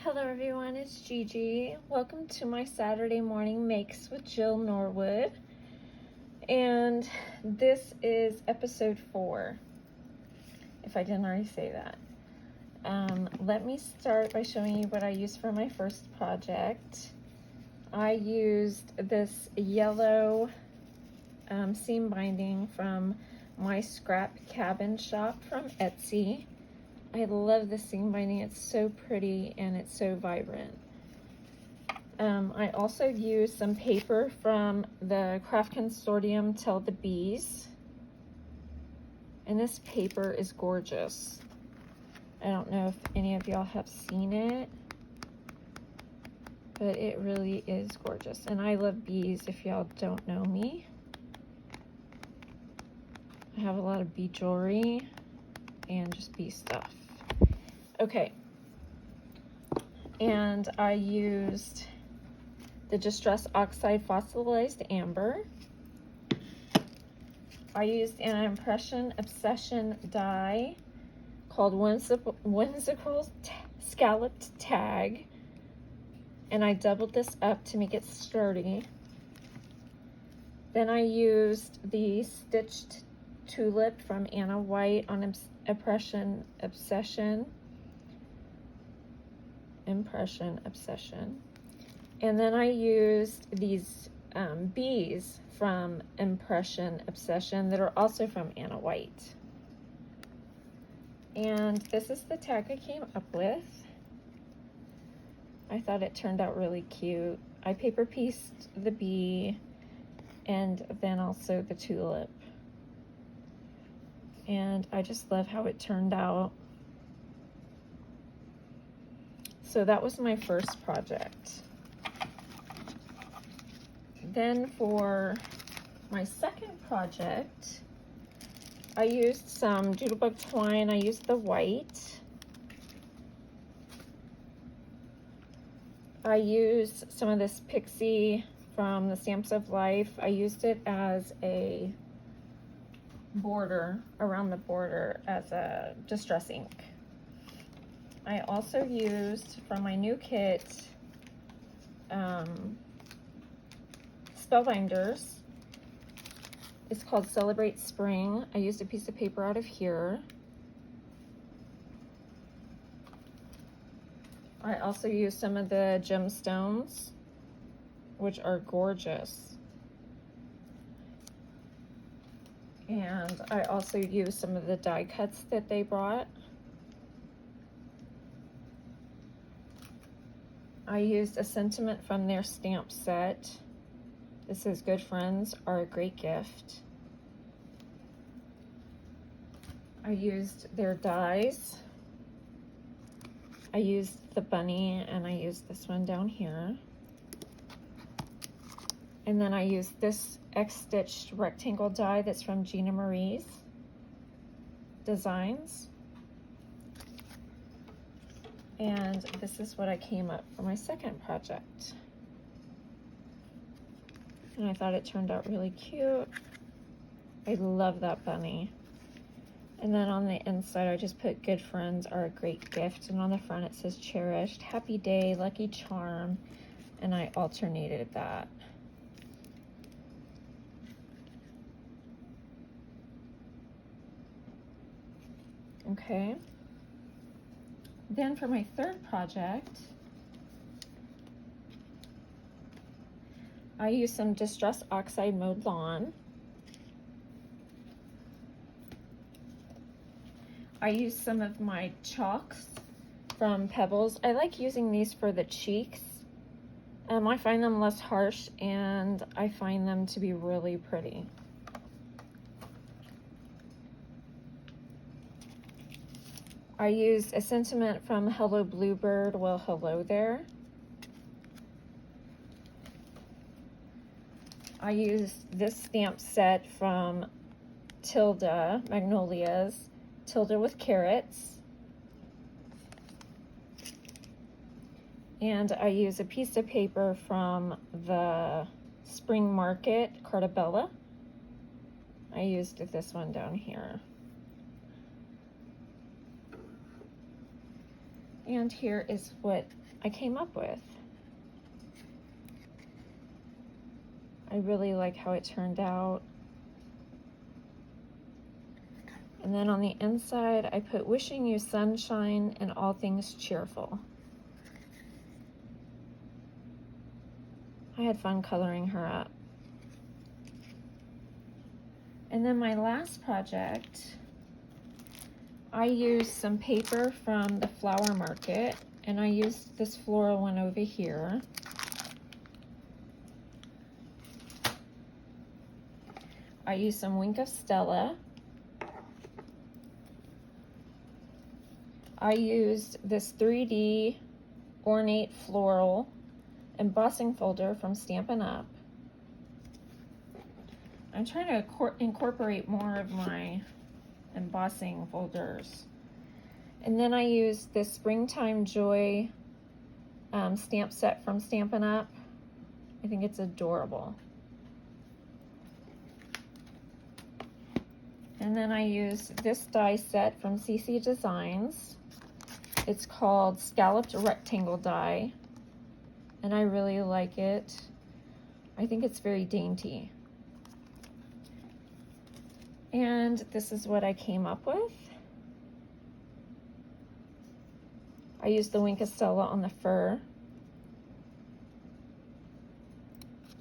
Hello everyone, it's Gigi. Welcome to my Saturday morning makes with Jill Norwood. And this is episode 4, if I didn't already say that. Let me start by showing you what I used for my first project. I used this yellow seam binding from my scrap cabin shop from Etsy. I love the seam binding. It's so pretty and it's so vibrant. I also used some paper from the Craft Consortium Tell the Bees. And this paper is gorgeous. I don't know if any of y'all have seen it, but it really is gorgeous. And I love bees, if y'all don't know me. I have a lot of bee jewelry and just bee stuff. Okay, and I used the Distress Oxide Fossilized Amber. I used an Impression Obsession die called Whimsical Scalloped Tag, and I doubled this up to make it sturdy. Then I used the Stitched Tulip from Anna White on Impression Obsession. And then I used these bees from Impression Obsession that are also from Anna White. And this is the tag I came up with. I thought it turned out really cute. I paper pieced the bee and then also the tulip. And I just love how it turned out. So that was my first project. Then for my second project, I used some Doodlebug twine. I used the white. I used some of this Pixie from the Stamps of Life. I used it as a border, around the border, as a distress ink. I also used, from my new kit, Spellbinders. It's called Celebrate Spring. I used a piece of paper out of here. I also used some of the gemstones, which are gorgeous. And I also used some of the die cuts that they brought. I used a sentiment from their stamp set. This says, "Good friends are a great gift." I used their dies. I used the bunny and I used this one down here. And then I used this X-stitched rectangle die that's from Gina Marie's Designs. And this is what I came up for my second project. And I thought it turned out really cute. I love that bunny. And then on the inside, I just put "Good friends are a great gift." And on the front, it says "Cherished, happy day, lucky charm." And I alternated that. Okay. Then for my third project, I used some Distress Oxide Mowed Lawn. I used some of my chalks from Pebbles. I like using these for the cheeks. I find them less harsh and I find them to be really pretty. I used a sentiment from Hello Bluebird. Well, hello there. I used this stamp set from Tilda Magnolias, Tilda with Carrots. And I used a piece of paper from the Spring Market, Cartabella. I used this one down here. And here is what I came up with. I really like how it turned out. And then on the inside, I put wishing you sunshine and all things cheerful. I had fun coloring her up. And then my last project, I used some paper from the flower market, and I used this floral one over here. I used some Wink of Stella. I used this 3D ornate floral embossing folder from Stampin' Up. I'm trying to incorporate more of my embossing folders. And then I used this Springtime Joy stamp set from Stampin' Up. I think it's adorable. And then I used this die set from CC Designs. It's called Scalloped Rectangle Die, and I really like it. I think it's very dainty. And this is what I came up with. I used the Wink of Stella on the fur.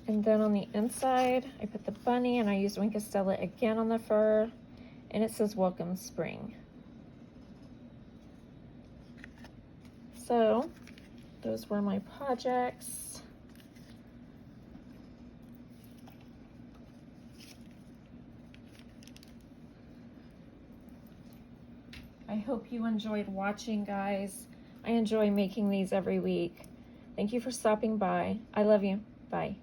And then on the inside, I put the bunny, and I used Wink of Stella again on the fur, and it says Welcome Spring. So those were my projects. I hope you enjoyed watching, guys. I enjoy making these every week. Thank you for stopping by. I love you. Bye.